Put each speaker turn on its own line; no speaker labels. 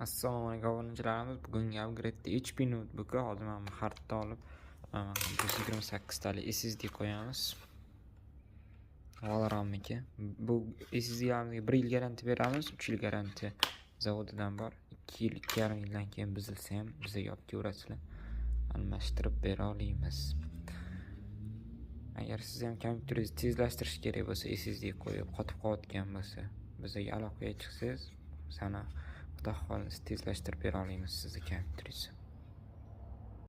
Assalomu alaykum obunachilarimiz. Bugungi upgrade'da HP notebook'ga hozir mana xaridni olib, 128 talik SSD qo'yamiz. Valorantniki. Bu SSD'larimizga 1 yil garantiya beramiz, 3 yil garantiya zavodidan bor. 2 yil, 2,5 yildan keyin buzilsa ham bizga olib kelasizlar. Almashtirib bera olamiz. Agar siz ham kompyuteringizni tezlashtirish kerak bo'lsa, SSD qo'yib qotib qolgan bo'lsa, bizga aloqaga chiqsangiz, sana Xudo xohlasa tezlashtirib bera olamiz sizni kompyuteringizni.